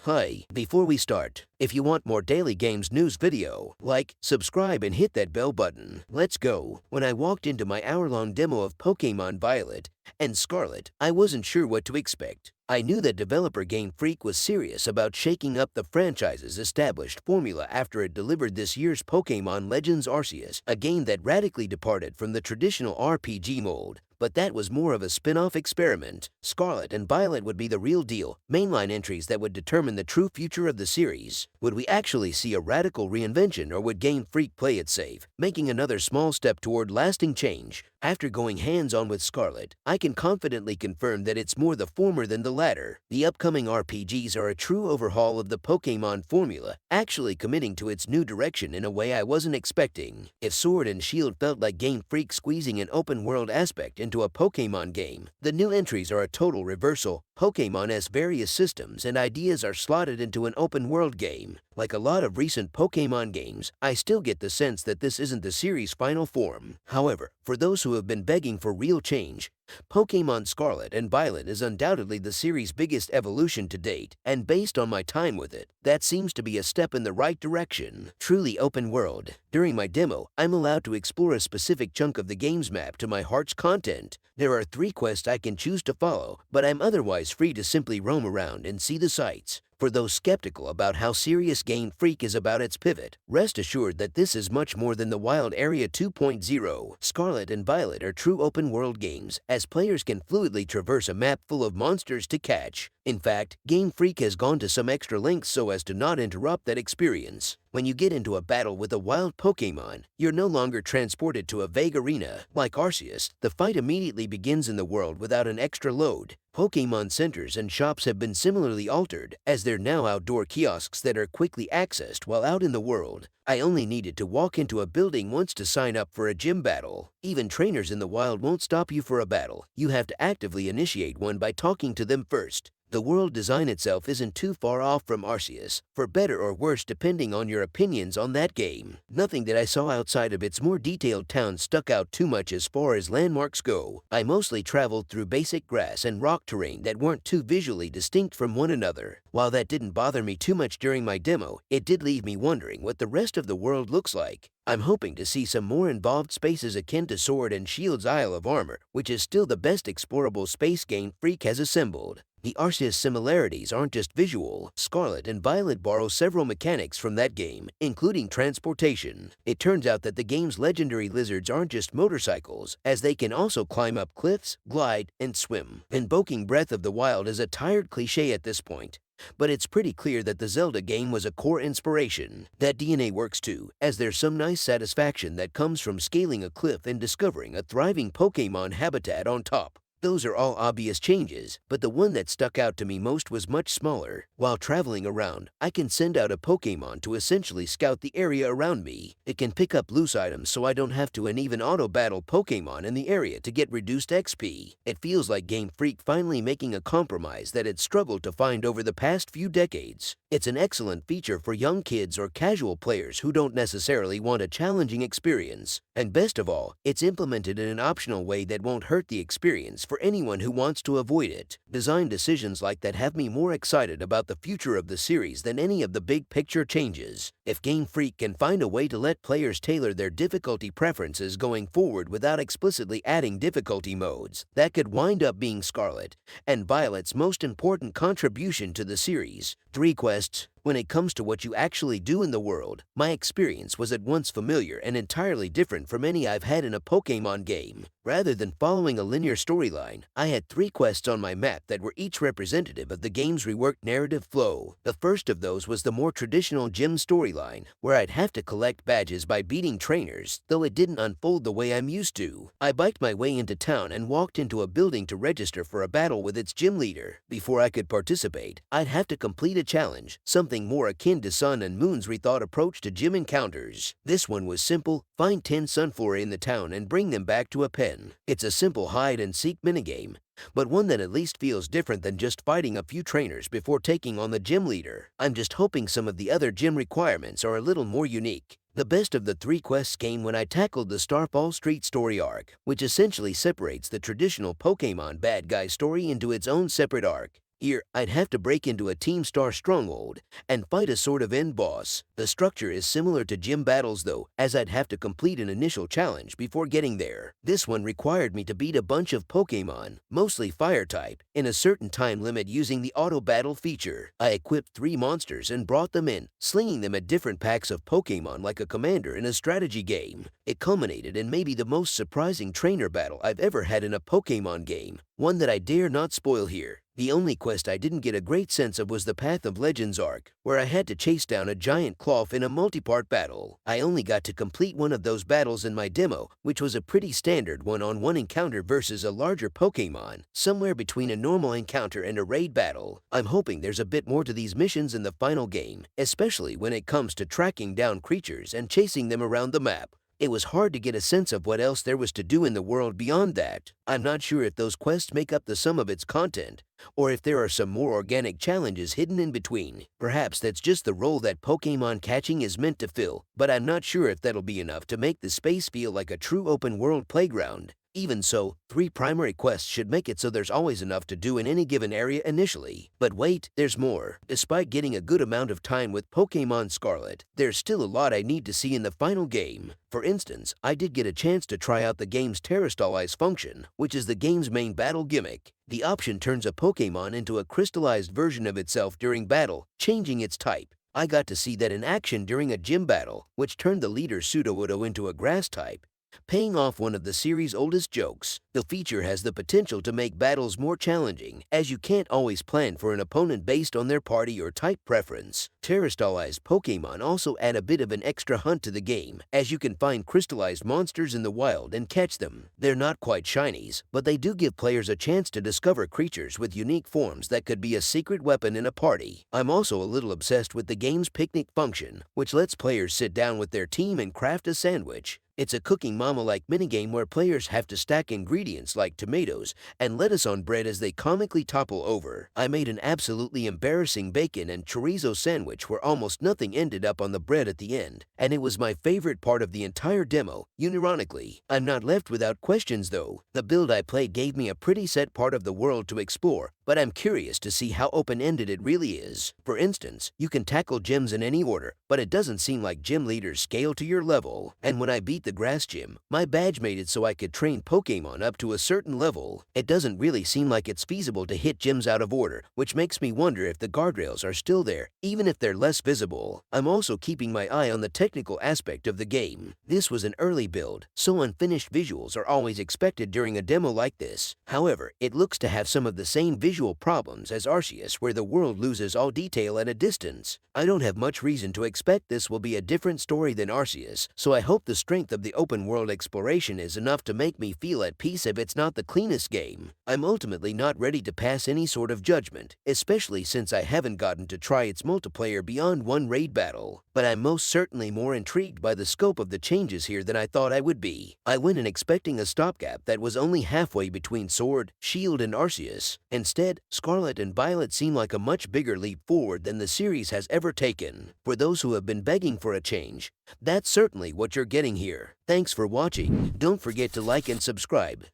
Hi, before we start, if you want more daily games news video, like, subscribe and hit that bell button. Let's go. When I walked into my hour-long demo of Pokemon Violet and Scarlet, I wasn't sure what to expect. I knew that developer Game Freak was serious about shaking up the franchise's established formula after it delivered this year's Pokemon Legends Arceus, a game that radically departed from the traditional RPG mold. But that was more of a spin-off experiment. Scarlet and Violet would be the real deal, mainline entries that would determine the true future of the series. Would we actually see a radical reinvention, or would Game Freak play it safe, making another small step toward lasting change? After going hands-on with Scarlet, I can confidently confirm that it's more the former than the latter. The upcoming RPGs are a true overhaul of the Pokemon formula, actually committing to its new direction in a way I wasn't expecting. If Sword and Shield felt like Game Freak squeezing an open-world aspect into a Pokemon game, the new entries are a total reversal. Pokemon has various systems and ideas are slotted into an open-world game. Like a lot of recent Pokemon games, I still get the sense that this isn't the series' final form. However, for those who have been begging for real change, Pokemon Scarlet and Violet is undoubtedly the series' biggest evolution to date, and based on my time with it, that seems to be a step in the right direction. Truly open world. During my demo, I'm allowed to explore a specific chunk of the game's map to my heart's content. There are 3 quests I can choose to follow, but I'm otherwise free to simply roam around and see the sights. For those skeptical about how serious Game Freak is about its pivot, rest assured that this is much more than the Wild Area 2.0. Scarlet and Violet are true open-world games, as players can fluidly traverse a map full of monsters to catch. In fact, Game Freak has gone to some extra lengths so as to not interrupt that experience. When you get into a battle with a wild Pokemon, you're no longer transported to a vague arena. Like Arceus, the fight immediately begins in the world without an extra load. Pokemon centers and shops have been similarly altered, as they're now outdoor kiosks that are quickly accessed while out in the world. I only needed to walk into a building once to sign up for a gym battle. Even trainers in the wild won't stop you for a battle. You have to actively initiate one by talking to them first. The world design itself isn't too far off from Arceus, for better or worse depending on your opinions on that game. Nothing that I saw outside of its more detailed town stuck out too much as far as landmarks go. I mostly traveled through basic grass and rock terrain that weren't too visually distinct from one another. While that didn't bother me too much during my demo, it did leave me wondering what the rest of the world looks like. I'm hoping to see some more involved spaces akin to Sword and Shield's Isle of Armor, which is still the best explorable space Game Freak has assembled. The Arceus similarities aren't just visual. Scarlet and Violet borrow several mechanics from that game, including transportation. It turns out that the game's legendary lizards aren't just motorcycles, as they can also climb up cliffs, glide, and swim. Invoking Breath of the Wild is a tired cliche at this point, but it's pretty clear that the Zelda game was a core inspiration. That DNA works too, as there's some nice satisfaction that comes from scaling a cliff and discovering a thriving Pokemon habitat on top. Those are all obvious changes, but the one that stuck out to me most was much smaller. While traveling around, I can send out a Pokemon to essentially scout the area around me. It can pick up loose items so I don't have to even auto-battle Pokemon in the area to get reduced XP. It feels like Game Freak finally making a compromise that it struggled to find over the past few decades. It's an excellent feature for young kids or casual players who don't necessarily want a challenging experience. And best of all, it's implemented in an optional way that won't hurt the experience for anyone who wants to avoid it. Design decisions like that have me more excited about the future of the series than any of the big picture changes. If Game Freak can find a way to let players tailor their difficulty preferences going forward without explicitly adding difficulty modes, that could wind up being Scarlet and Violet's most important contribution to the series. 3 quests. When it comes to what you actually do in the world, my experience was at once familiar and entirely different from any I've had in a Pokemon game. Rather than following a linear storyline, I had 3 quests on my map that were each representative of the game's reworked narrative flow. The first of those was the more traditional gym storyline, where I'd have to collect badges by beating trainers, though it didn't unfold the way I'm used to. I biked my way into town and walked into a building to register for a battle with its gym leader. Before I could participate, I'd have to complete a challenge, something more akin to Sun and Moon's rethought approach to gym encounters. This one was simple: find 10 Sunflora in the town and bring them back to a pen. It's a simple hide-and-seek minigame, but one that at least feels different than just fighting a few trainers before taking on the gym leader. I'm just hoping some of the other gym requirements are a little more unique. The best of the 3 quests came when I tackled the Starfall Street story arc, which essentially separates the traditional Pokemon bad guy story into its own separate arc. Here, I'd have to break into a Team Star stronghold and fight a sort of end boss. The structure is similar to gym battles though, as I'd have to complete an initial challenge before getting there. This one required me to beat a bunch of Pokemon, mostly fire type, in a certain time limit using the auto battle feature. I equipped 3 monsters and brought them in, slinging them at different packs of Pokemon like a commander in a strategy game. It culminated in maybe the most surprising trainer battle I've ever had in a Pokemon game, one that I dare not spoil here. The only quest I didn't get a great sense of was the Path of Legends arc, where I had to chase down a giant Cloth in a multi-part battle. I only got to complete one of those battles in my demo, which was a pretty standard one-on-one encounter versus a larger Pokemon, somewhere between a normal encounter and a raid battle. I'm hoping there's a bit more to these missions in the final game, especially when it comes to tracking down creatures and chasing them around the map. It was hard to get a sense of what else there was to do in the world beyond that. I'm not sure if those quests make up the sum of its content, or if there are some more organic challenges hidden in between. Perhaps that's just the role that Pokemon catching is meant to fill, but I'm not sure if that'll be enough to make the space feel like a true open-world playground. Even so, 3 primary quests should make it so there's always enough to do in any given area initially. But wait, there's more. Despite getting a good amount of time with Pokemon Scarlet, there's still a lot I need to see in the final game. For instance, I did get a chance to try out the game's Terrastallize function, which is the game's main battle gimmick. The option turns a Pokemon into a crystallized version of itself during battle, changing its type. I got to see that in action during a gym battle, which turned the leader Sudowoodo into a grass type, paying off one of the series' oldest jokes. The feature has the potential to make battles more challenging, as you can't always plan for an opponent based on their party or type preference. Terrastallized Pokemon also add a bit of an extra hunt to the game, as you can find crystallized monsters in the wild and catch them. They're not quite shinies, but they do give players a chance to discover creatures with unique forms that could be a secret weapon in a party. I'm also a little obsessed with the game's picnic function, which lets players sit down with their team and craft a sandwich. It's a Cooking Mama-like minigame where players have to stack ingredients like tomatoes and lettuce on bread as they comically topple over. I made an absolutely embarrassing bacon and chorizo sandwich where almost nothing ended up on the bread at the end, and it was my favorite part of the entire demo, unironically. I'm not left without questions though. The build I played gave me a pretty set part of the world to explore, but I'm curious to see how open-ended it really is. For instance, you can tackle gyms in any order, but it doesn't seem like gym leaders scale to your level. And when I beat the grass gym, my badge made it so I could train Pokemon up to a certain level. It doesn't really seem like it's feasible to hit gyms out of order, which makes me wonder if the guardrails are still there, even if they're less visible. I'm also keeping my eye on the technical aspect of the game. This was an early build, so unfinished visuals are always expected during a demo like this. However, it looks to have some of the same visual problems as Arceus, where the world loses all detail at a distance. I don't have much reason to expect this will be a different story than Arceus, so I hope the strength of the open world exploration is enough to make me feel at peace if it's not the cleanest game. I'm ultimately not ready to pass any sort of judgment, especially since I haven't gotten to try its multiplayer beyond one raid battle. But I'm most certainly more intrigued by the scope of the changes here than I thought I would be. I went in expecting a stopgap that was only halfway between Sword, Shield, and Arceus. Instead, Scarlet and Violet seem like a much bigger leap forward than the series has ever taken. For those who have been begging for a change, that's certainly what you're getting here. Thanks for watching. Don't forget to like and subscribe.